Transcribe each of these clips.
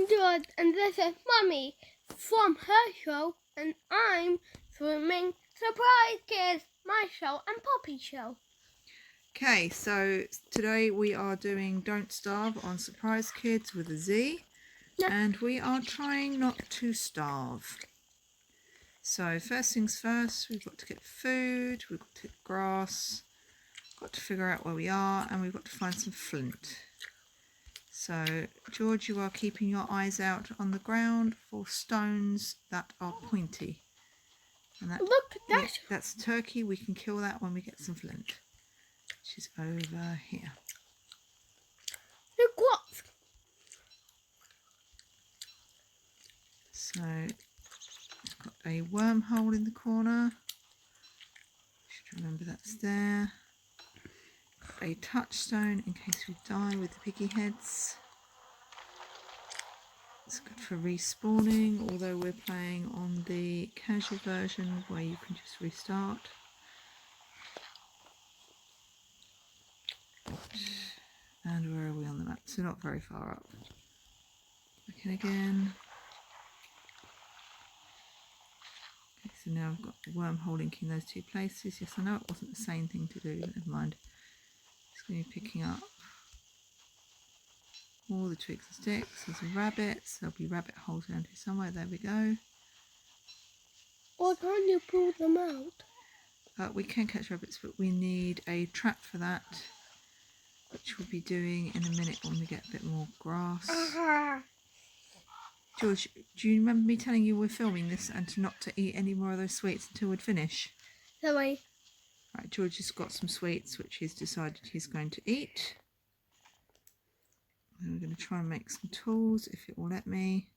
George, and this is Mummy from her show, and I'm swimming Surprise Kids, my show and Poppy show. Okay, so today we are doing Don't Starve on Surprise Kids with a Z, and we are trying not to starve. So first things first, we've got to get food, we've got to get grass, got to figure out where we are, and we've got to find some flint. So George, you are keeping your eyes out on the ground for stones that are pointy. And that, Look, that's turkey. We can kill that when we get some flint. She's over here. Look what? So we've got a wormhole in the corner. Should remember that's there. A touchstone in case we die with the piggy heads. It's good for respawning, although we're playing on the casual version where you can just restart. And where are we on the map? So not very far up. Looking again. Okay, so now I've got the wormhole linking those two places. Yes, I know it wasn't the same thing to do, but never mind. It's going to be picking up all the twigs and sticks. There's rabbits. There'll be rabbit holes around here somewhere. There we go. Or can you pull them out? We can catch rabbits, but we need a trap for that, which we'll be doing in a minute when we get a bit more grass. George, do you remember me telling you we're filming this and not to eat any more of those sweets until we'd finish? Sorry. Right, George has got some sweets which he's decided he's going to eat. And we're going to try and make some tools if it will let me.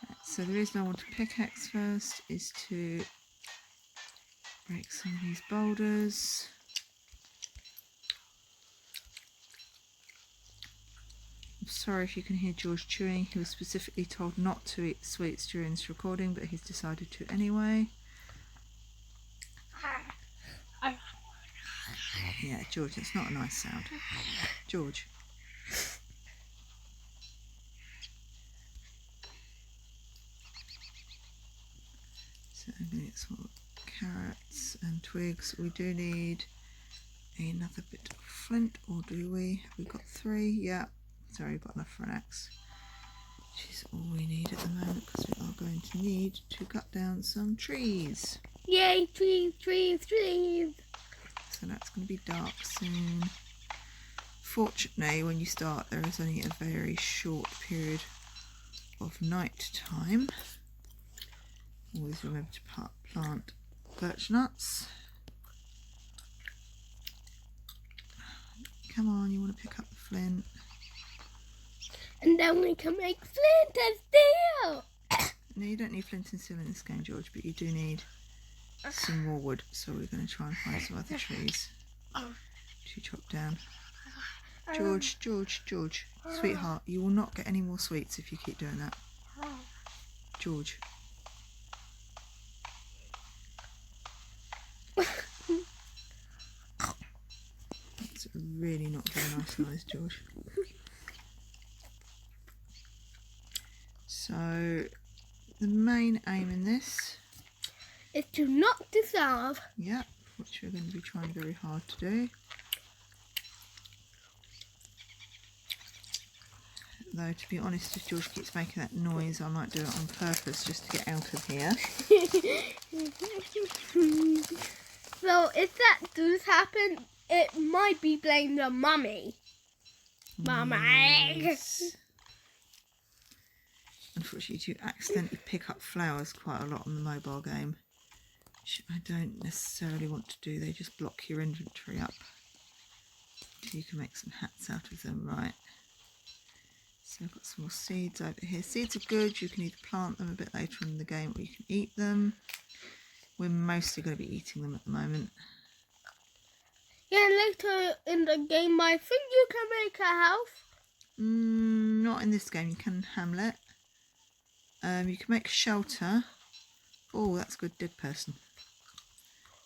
Right, so the reason I want to pickaxe first is to break some of these boulders. I'm sorry if you can hear George chewing. He was specifically told not to eat sweets during this recording, but he's decided to anyway. Yeah, George, it's not a nice sound. George. So I'm going to get some carrots and twigs. We do need another bit of flint, or do we? Have we got 3? Yeah. Sorry, we've got enough for an axe. Which is all we need at the moment, because we are going to need to cut down some trees. Yay, trees, trees, trees. So that's going to be dark soon. Fortunately, when you start, there is only a very short period of night time. Always remember to plant birch nuts. Come on, you want to pick up the flint. And then we can make flint and steel. No, you don't need flint and steel in this game, George, but you do need some more wood. So we're going to try and find some other trees to chop down. George, George, George, sweetheart, you will not get any more sweets if you keep doing that. George. That's really not very nice noise, George. So the main aim in this is to not starve. Yep, which we're going to be trying very hard to do. Though, to be honest, if George keeps making that noise, I might do it on purpose just to get out of here. So if that does happen, it might be blamed on Mummy. Mummy. Yes. Unfortunately, you do accidentally pick up flowers quite a lot on the mobile game, which I don't necessarily want to do. They just block your inventory up. So you can make some hats out of them, right? So I've got some more seeds over here. Seeds are good. You can either plant them a bit later on in the game or you can eat them. We're mostly going to be eating them at the moment. Yeah, later in the game, I think you can make a house. Not in this game. You can Hamlet. You can make a shelter. Oh, that's good. Dead person.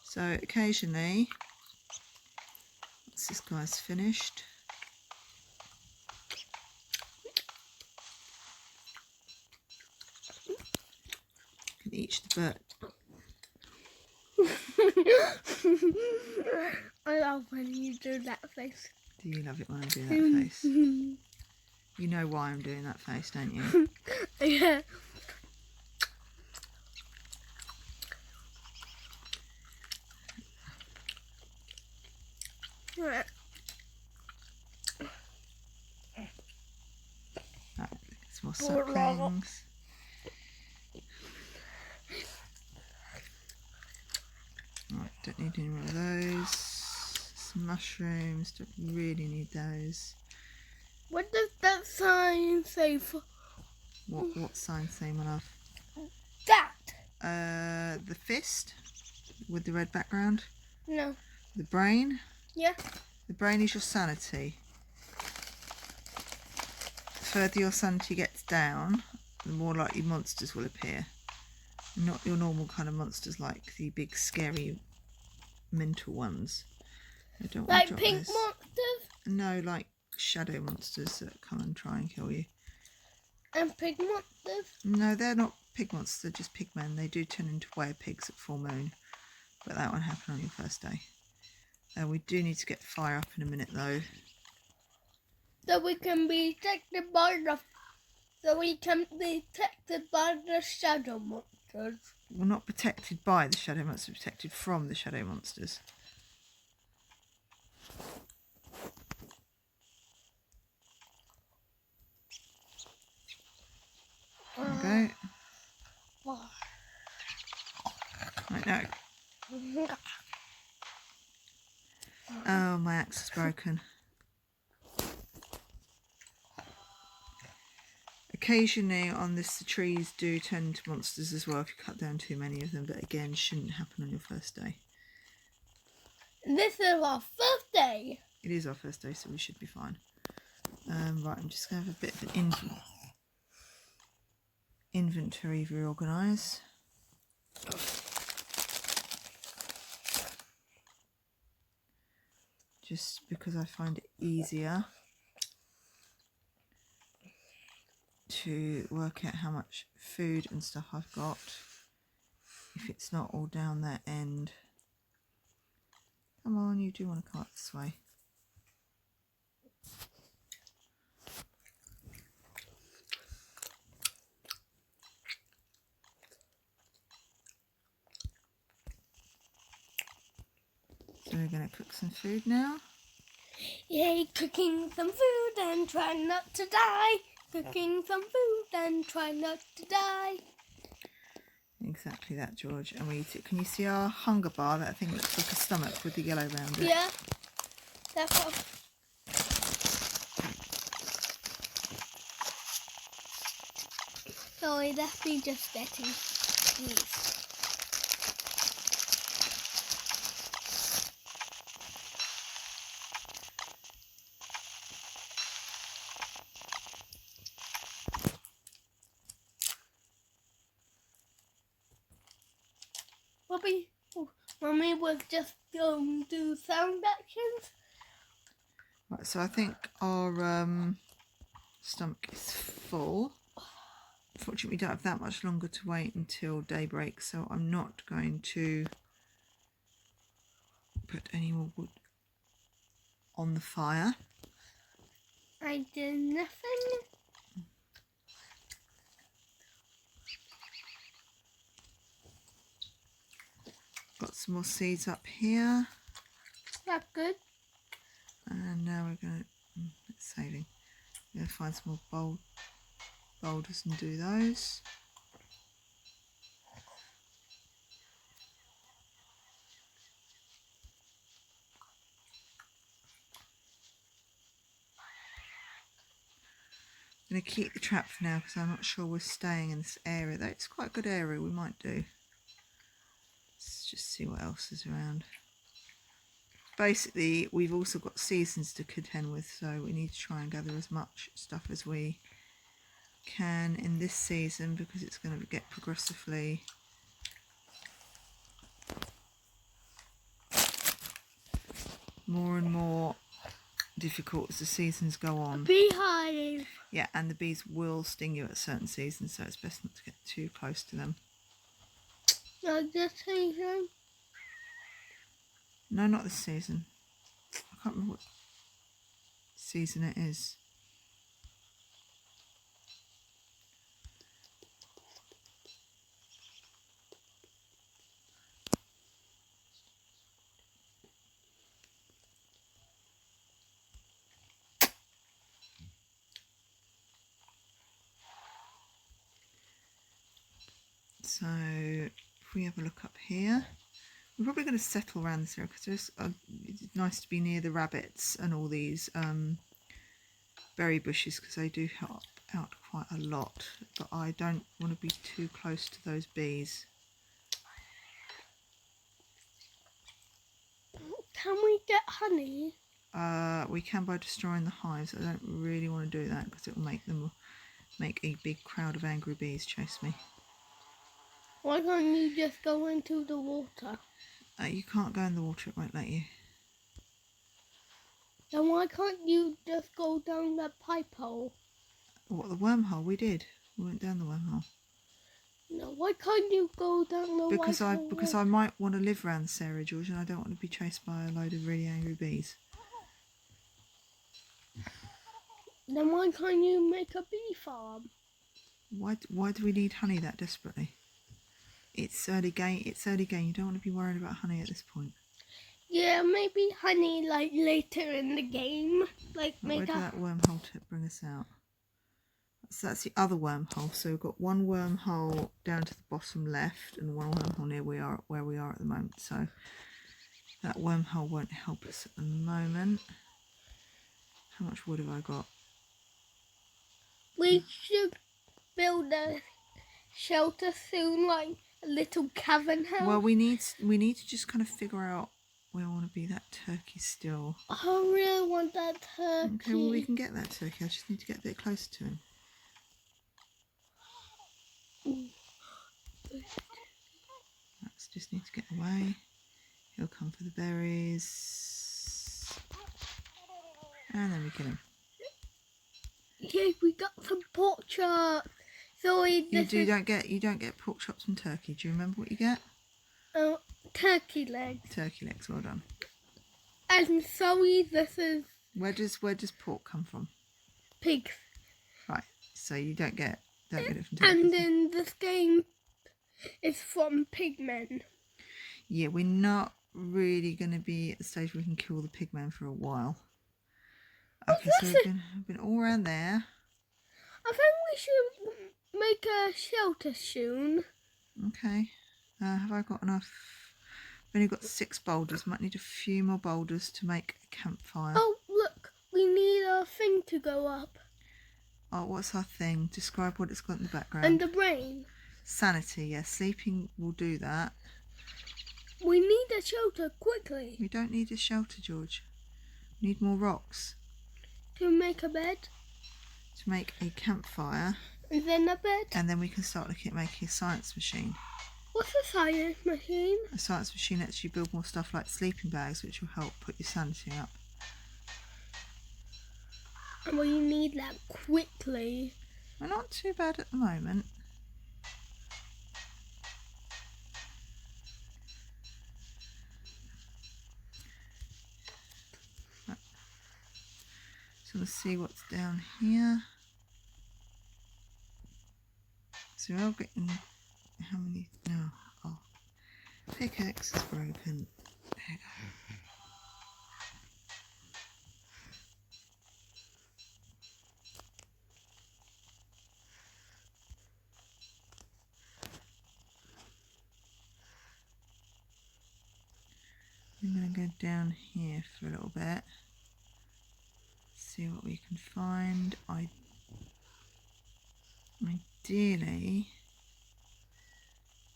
So occasionally, once this guy's finished, each the bird. I love when you do that face. Do you love it when I do that face? You know why I'm doing that face, don't you? Yeah. Right. Right, some more sucklings. Right, don't need any more of those. Some mushrooms, don't really need those. What does that sign say for What sign say, my love? that? The fist with the red background. No. The brain. Yeah. The brain is your sanity. The further your sanity gets down, the more likely monsters will appear. Not your normal kind of monsters like the big scary mental ones. I don't want Like to drop pink those. monsters No, like shadow monsters that come and try and kill you. and pig monsters. No, they're not pig monsters, they're just pigmen. They do turn into were-pigs at full moon, but that won't happen on your first day. We do need to get fire up in a minute though. So we can be detected by the shadow monsters. We're not protected by the shadow monsters, we're protected from the shadow monsters. There we go. Right now. Oh, my axe is broken. Occasionally on this, the trees do turn into monsters as well if you cut down too many of them, but again, shouldn't happen on your first day. This is our first day. It is our first day, so we should be fine. Right, I'm just going to have a bit of an inventory reorganise. Just because I find it easier to work out how much food and stuff I've got if it's not all down that end. Come on, you do want to come up this way. So we're going to cook some food now. Yay, cooking some food and try not to die. Cooking some food and try not to die. Exactly that, George. And we eat it. Can you see our hunger bar? That thing looks like a stomach with the yellow round it. Yeah. That's what. Sorry, that's me just getting these. Mummy was just going to do sound actions. Right, so I think our stomach is full. Unfortunately, we don't have that much longer to wait until daybreak, so I'm not going to put any more wood on the fire. I did nothing. Got some more seeds up here. That's good. And now we're going to, it's saving. We're going to find some more boulders and do those. I'm going to keep the trap for now because I'm not sure we're staying in this area. Though it's quite a good area, we might do. Let's just see what else is around. Basically, we've also got seasons to contend with, so we need to try and gather as much stuff as we can in this season because it's going to get progressively more and more difficult as the seasons go on. Beehive. Yeah, and the bees will sting you at certain seasons, so it's best not to get too close to them. Like this season. No, not this season. I can't remember what season it is. So if we have a look up here, we're probably going to settle around this area because it's nice to be near the rabbits and all these berry bushes because they do help out quite a lot, but I don't want to be too close to those bees. Can we get honey? We can by destroying the hives. I don't really want to do that because it will make a big crowd of angry bees chase me. Why can't you just go into the water? You can't go in the water, it won't let you. Then why can't you just go down that pipe hole? What, the wormhole? We did. We went down the wormhole. No, why can't you go down the Because I might want to live around this area, George, and I don't want to be chased by a load of really angry bees. Then why can't you make a bee farm? Why do we need honey that desperately? It's early game. It's early game. You don't want to be worried about honey at this point. Yeah, maybe honey like later in the game. Like Where make did a that wormhole tip bring us out? So that's the other wormhole. So we've got one wormhole down to the bottom left and one wormhole near where we are at the moment. So that wormhole won't help us at the moment. How much wood have I got? We should build a shelter soon, like a little cavern house. Well, we need to just kind of figure out where I want to be. That turkey still. I really want that turkey. Okay, well we can get that turkey. I just need to get a bit closer to him. Let's just need to get away. He'll come for the berries, and then we kill him. Yay, we got some pork chops. Sorry, You don't get pork chops and turkey. Do you remember what you get? Turkey legs. Turkey legs. Well done. And sorry, this is Where does pork come from? pigs. Right. So you don't get it from turkey. And then this game is from pigmen. Yeah, we're not really going to be at the stage where we can kill the pigmen for a while. Okay, so we've been all around there. I think we should make a shelter soon. Okay. Have I got enough? I've only got 6 boulders. Might need a few more boulders to make a campfire. Oh, look, we need a thing to go up. Oh, what's our thing? Describe what it's got in the background. And the brain. Sanity, yeah. Sleeping will do that. We need a shelter quickly. We don't need a shelter, George. We need more rocks. To make a bed. To make a campfire. And then a bed. And then we can start looking at making a science machine. What's a science machine? A science machine lets you build more stuff like sleeping bags, which will help put your sanity up. And we need that quickly. We're not too bad at the moment. So let's see what's down here. So we're all getting how many? No. Oh, pickaxe is broken. There you go. I'm going to go down here for a little bit, see what we can find. Ideally,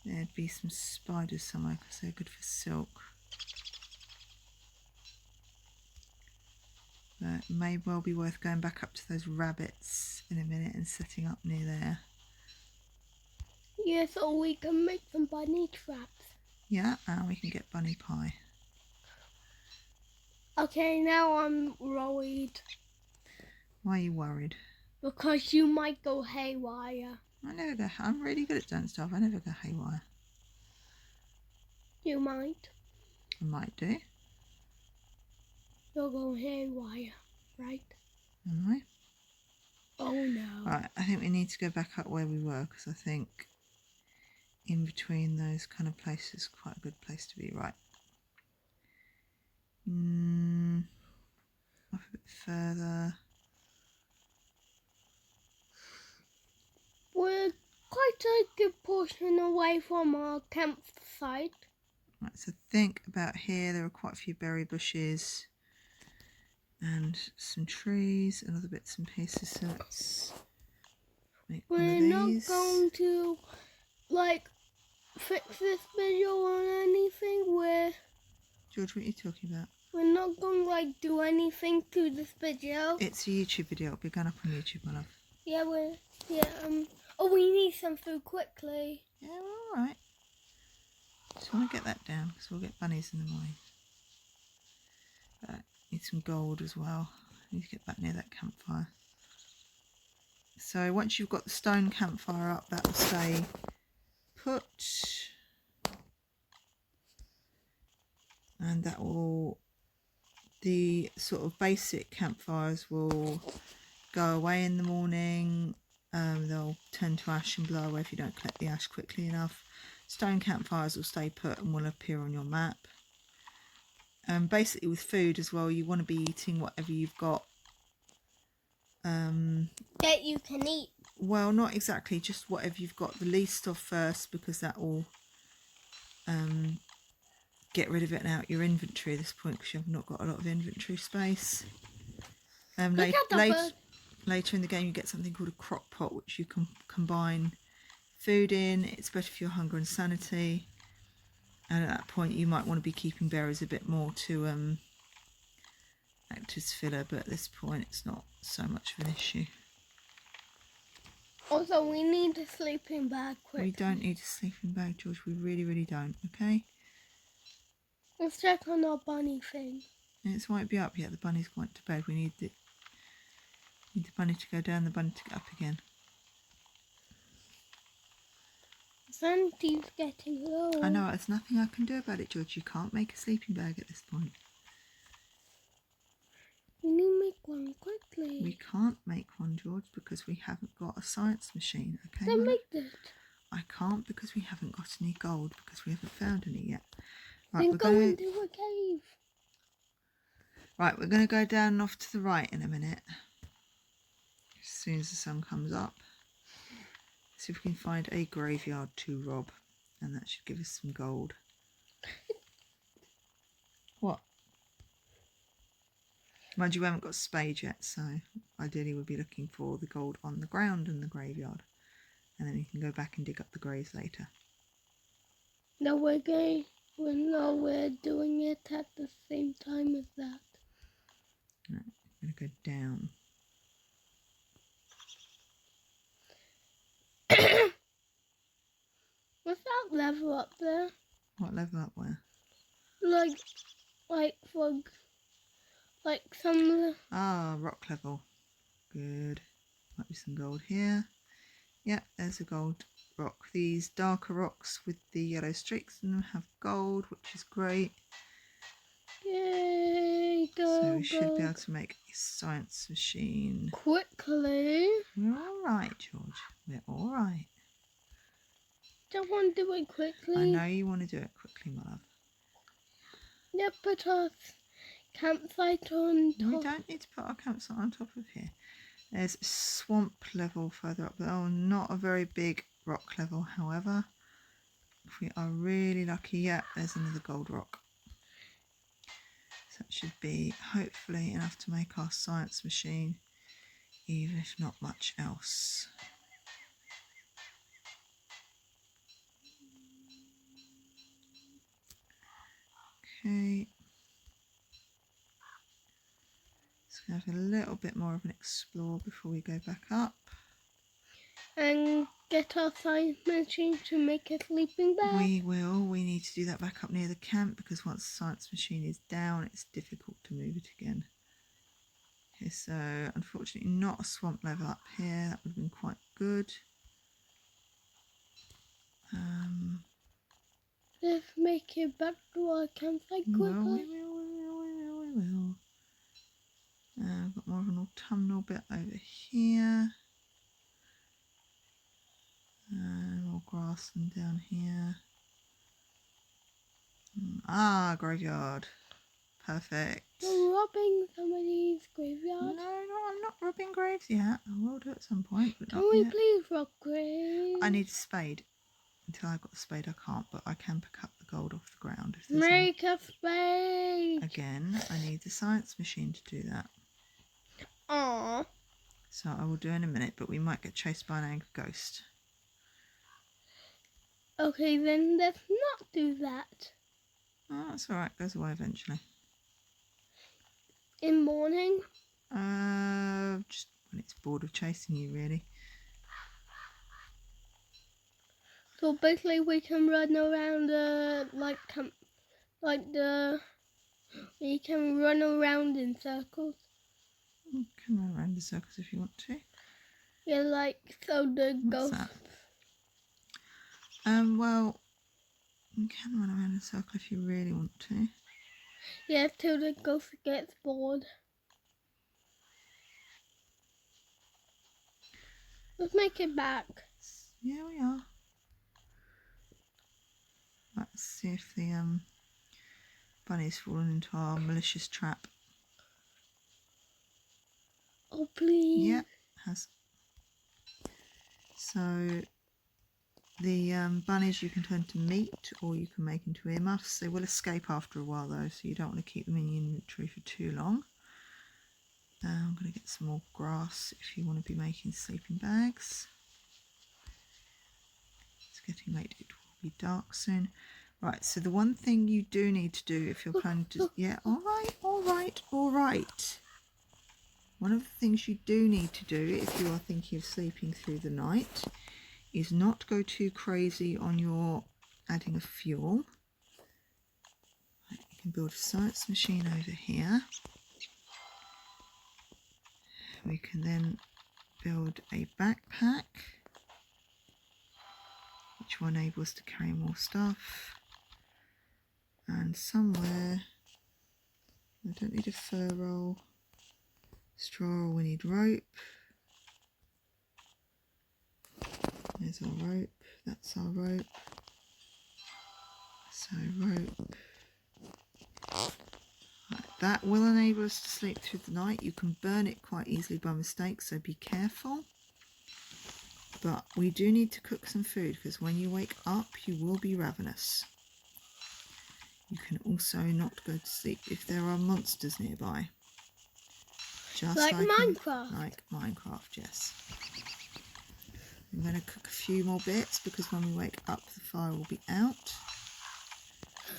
there'd be some spiders somewhere because they're good for silk. But it may well be worth going back up to those rabbits in a minute and setting up near there. Yeah, so we can make some bunny traps. Yeah, and we can get bunny pie. Okay, now I'm worried. Why are you worried? Because you might go haywire. I'm really good at Don't Starve. I never go haywire. You might. I might do. You're going haywire, right? Am I? Oh no. Right, I think we need to go back up where we were because I think in between those kind of places is quite a good place to be. Right. Off a bit further. We're quite a good portion away from our campsite. Right, so think about here. There are quite a few berry bushes and some trees and other bits and pieces. So let's make one We're of not these. going to fix this video or anything. George, what are you talking about? We're not going to do anything to this video. It's a YouTube video. It'll be going up on YouTube, my love. Yeah, oh, we need some food quickly. Yeah, we're all right. Just want to get that down because we'll get bunnies in the morning. Need some gold as well. Need to get back near that campfire. So once you've got the stone campfire up, that will stay put. And that will, the sort of basic campfires will go away in the morning. They'll turn to ash and blow away if you don't collect the ash quickly enough. Stone campfires will stay put and will appear on your map. Basically with food as well, you want to be eating whatever you've got. That you can eat. Well, not exactly, just whatever you've got the least of first, because that will get rid of it out your inventory at this point because you've not got a lot of inventory space. Later in the game you get something called a crock pot, which you can combine food in. It's better for your hunger and sanity. And at that point you might want to be keeping berries a bit more to act as filler, but at this point it's not so much of an issue. Also, we need a sleeping bag quickly. We don't need a sleeping bag, George. We really, really don't, okay? Let's check on our bunny thing. It won't be up yet. The bunny's gone to bed. We need the bunny to go down, the bunny to get up again. Sanity's getting low. I know, there's nothing I can do about it, George. You can't make a sleeping bag at this point. We need to make one quickly. We can't make one, George, because we haven't got a science machine, okay? Then make it. I can't because we haven't got any gold, because we haven't found any yet. Right, Then we're go into a cave. Right, we're going to go down and off to the right in a minute. As soon as the sun comes up. See if we can find a graveyard to rob. And that should give us some gold. What? Mind you, we haven't got a spade yet, so ideally we'll be looking for the gold on the ground in the graveyard. And then we can go back and dig up the graves later. No, we're doing it at the same time as that. Right, I'm going to go down. What's that level up there? What level up where? Ah, rock level. Good. Might be some gold here. Yep, there's a gold rock. These darker rocks with the yellow streaks in them have gold, which is great. Yay, go, so we should be able to make a science machine. Quickly. We're alright, George. We're alright. Don't want to do it quickly. I know you want to do it quickly, my love. Yeah, put our campsite on top. We don't need to put our campsite on top of here. There's a swamp level further up there. Oh, not a very big rock level, however. If we are really lucky, yeah, there's another gold rock. So that should be hopefully enough to make our science machine, even if not much else. Okay. Let's have a little bit more of an explore before we go back up. And get our science machine to make a sleeping bag. We will. We need to do that back up near the camp because once the science machine is down, it's difficult to move it again. Okay, so unfortunately not a swamp level up here. That would have been quite good. Let's make it back to our campsite quickly. Well, we will. I've got more of an autumnal bit over here. More grassland down here. Graveyard. Perfect. You're robbing somebody's graveyard. No, I'm not robbing graves yet. I will do at some point, but Can not we yet. please rob graves? I need a spade. Until I've got the spade, I can't, but I can pick up the gold off the ground. If there's any. Make a spade. Again, I need the science machine to do that. Aww. So I will do in a minute, but we might get chased by an angry ghost. Okay, then let's not do that. Oh, that's alright, goes away eventually. In morning? Just when it's bored of chasing you, really. So basically we can run around we can run around in circles. You can run around the circles if you want to. Yeah, so the What's ghost. that? Well, you can run around in a circle if you really want to. Yeah, till the ghost gets bored. Let's make it back. Yeah, we are. Let's see if the bunny's fallen into our malicious trap. Oh, please. Yeah, it has. So the bunnies you can turn to meat, or you can make into earmuffs. They will escape after a while though, so you don't want to keep them in your inventory for too long. I'm going to get some more grass if you want to be making sleeping bags. It's getting late, it will be dark soon. Right, so the one thing you do need to do if you're planning to... Yeah, alright. One of the things you do need to do if you are thinking of sleeping through the night is not go too crazy on your adding of fuel. Right, you can build a science machine over here. We can then build a backpack, which will enable us to carry more stuff. And somewhere, I don't need a fur roll, straw roll, we need rope. There's our rope, that's our rope. So rope. Right, that will enable us to sleep through the night. You can burn it quite easily by mistake, so be careful. But we do need to cook some food, because when you wake up you will be ravenous. You can also not go to sleep if there are monsters nearby. Just Like Minecraft. Like Minecraft, yes. I'm going to cook a few more bits because when we wake up the fire will be out.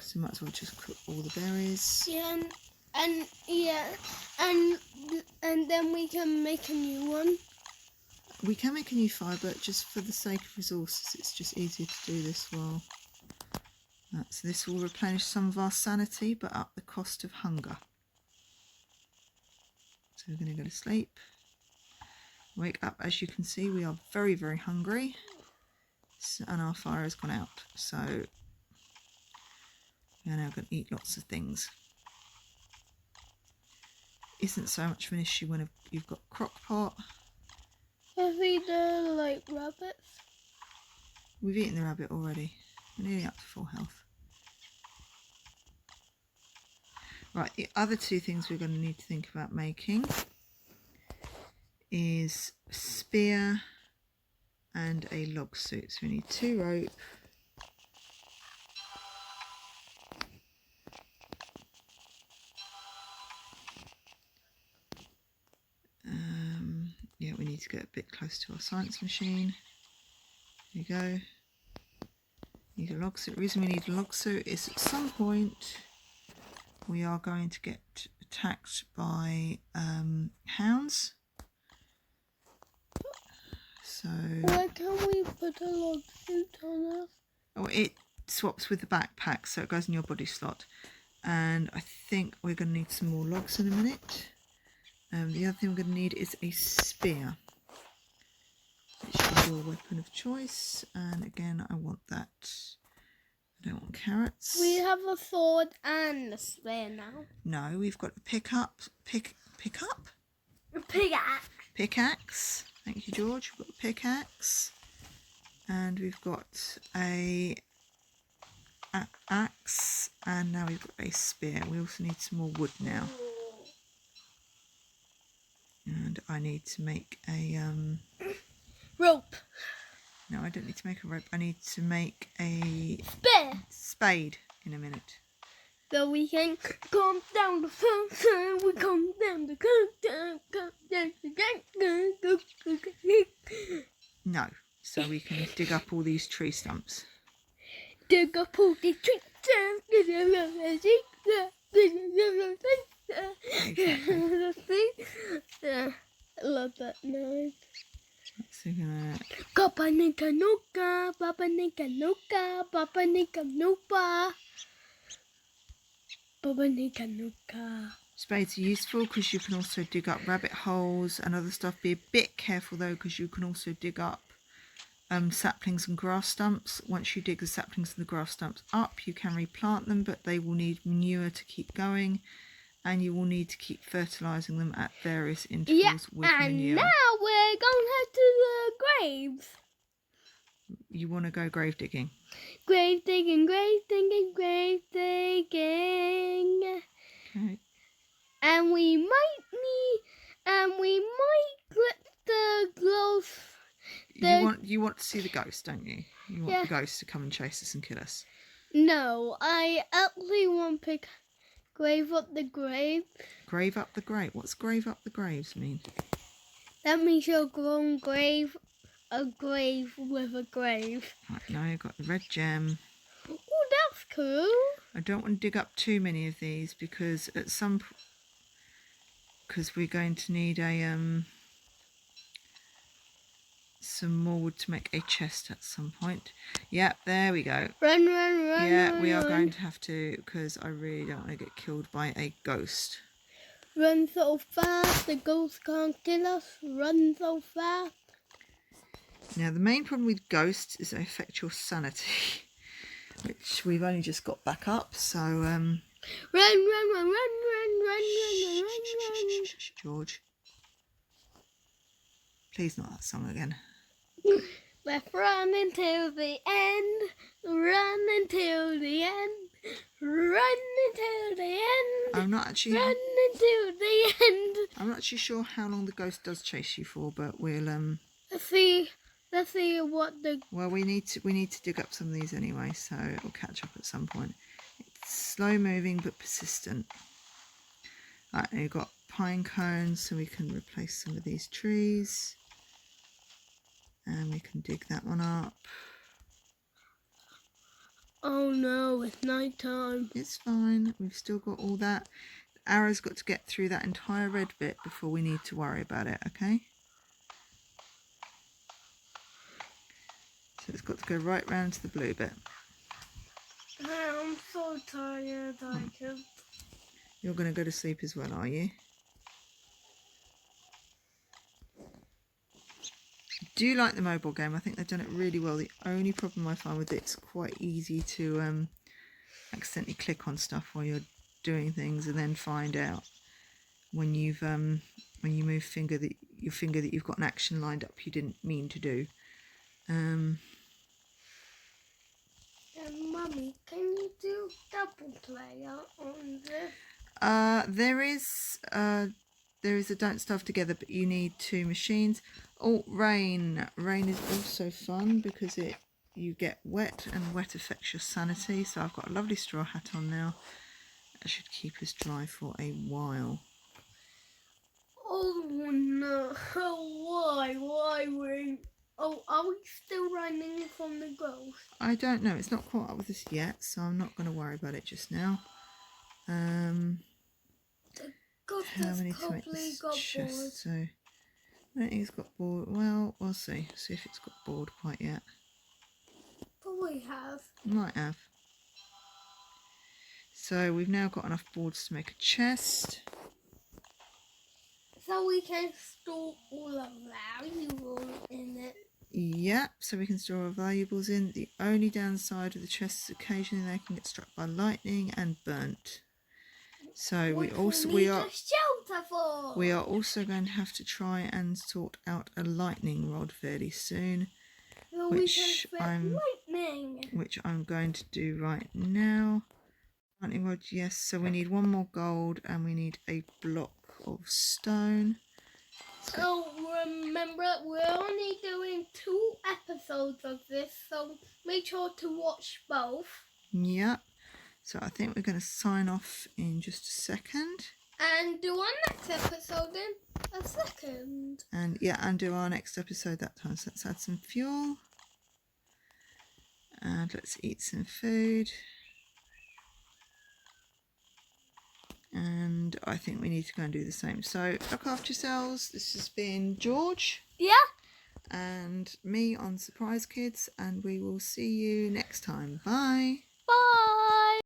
So might as well just cook all the berries. Yeah, and then we can make a new one. We can make a new fire, but just for the sake of resources, it's just easier to do this while. So this will replenish some of our sanity, but at the cost of hunger. So we're going to go to sleep. Wake up, as you can see, we are very, very hungry. And our fire has gone out. So we are now going to eat lots of things. Isn't so much of an issue when you've got crock pot. Have we done rabbits? We've eaten the rabbit already. We're nearly up to full health. Right, the other two things we're going to need to think about making is a spear and a log suit. So we need 2 rope, yeah, we need to get a bit close to our science machine. There you go. Need a log suit. The reason we need a log suit is at some point we are going to get attacked by hounds. So Why can't we put a log suit on us? oh, it swaps with the backpack, so it goes in your body slot. And I think we're going to need some more logs in a minute. The other thing we're going to need is a spear, which is your weapon of choice. And again, I want that. I Don't want carrots. We have a sword and a spear now. No, we've got the pick up. A pickaxe. Pickaxe. Thank you, George. We've got a pickaxe. And we've got a axe. And now we've got a spear. We also need some more wood now. And I need to make a Rope. no, I don't need to make a rope. I need to make a Spear. spade in a minute. So we can come down the fountain. We come down the down, come down the No, so we can dig up all these tree stumps. dig up all the trees. I love that noise. So we're gonna Papa Nika Nuka, Papa Nika Nuka, Papa Nika Nuka, Papa Nika Nuka. spades are useful because you can also dig up rabbit holes and other stuff. Be a bit careful though, because you can also dig up saplings and grass stumps. Once you dig the saplings and the grass stumps up, you can replant them, but they will need manure to keep going, and you will need to keep fertilising them at various intervals with and manure. now we're going to head to the graves. You want to go grave digging? Grave digging, grave digging, grave digging. Okay. And we might get the ghost. You want to see the ghost, don't you? You want the ghost to come and chase us and kill us. No, I actually want to grave up the grave. Grave up the grave. What's grave up the graves mean? That means you're going a grave with a grave. Right, now you've got the red gem. Oh, that's cool. I don't want to dig up too many of these because because we're going to need a some more wood to make a chest at some point. Yep, there we go. Run, Yeah, we are run. going to have to, because I really don't want to get killed by a ghost. Run so fast, the ghost can't kill us. Run so fast. Now, the main problem with ghosts is they affect your sanity, which we've only just got back up, so... Run. George. Please not that song again. Let's run until the end. Run until the end. Run until the end. I'm not actually... Run until the end. I'm not actually sure how long the ghost does chase you for, but we'll Let's see what the... Well, we need to dig up some of these anyway, so it'll catch up at some point. It's slow moving but persistent. Right, and we've got pine cones, so we can replace some of these trees. And we can dig that one up. Oh no, it's night time. It's fine. We've still got all that. The arrow's got to get through that entire red bit before we need to worry about it, okay? So it's got to go right round to the blue bit. I'm so tired. I can't. You're going to go to sleep as well, are you? I do like the mobile game. I think they've done it really well. The only problem I find with it's quite easy to accidentally click on stuff while you're doing things and then find out when you've when you move your finger that you've got an action lined up you didn't mean to do. Mummy, can you do double player on this? There is a Don't Starve Together, but you need 2 machines. Oh, rain. Rain is also fun because you get wet, and wet affects your sanity. So I've got a lovely straw hat on now. That should keep us dry for a while. Oh no! Why rain? Oh, are we still running from the ghost? I don't know. It's not caught up with us yet, so I'm not going to worry about it just now. Ghost How has many to make probably this got bored. chest? So I don't think it's got bored. Well, we'll see. See if it's got bored quite yet. Probably have. Might have. So we've now got enough boards to make a chest. So we can store all of valuables in it. Yep. Yeah, so we can store our valuables in. The only downside of the chests is occasionally they can get struck by lightning and burnt. So we are shelter for. we are also going to have to try and sort out a lightning rod fairly soon, which I'm going to do right now. Lightning rod, yes. So we need 1 more gold and we need a block of stone. So remember, we're only doing 2 episodes of this, so make sure to watch both. Yep. So I think we're going to sign off in just a second. And do our next episode in a second. And yeah, and do our next episode that time. So let's add some fuel. And let's eat some food. And I think we need to go and do the same. So look after yourselves. This has been George. Yeah. And me on Surprise Kids. And we will see you next time. Bye.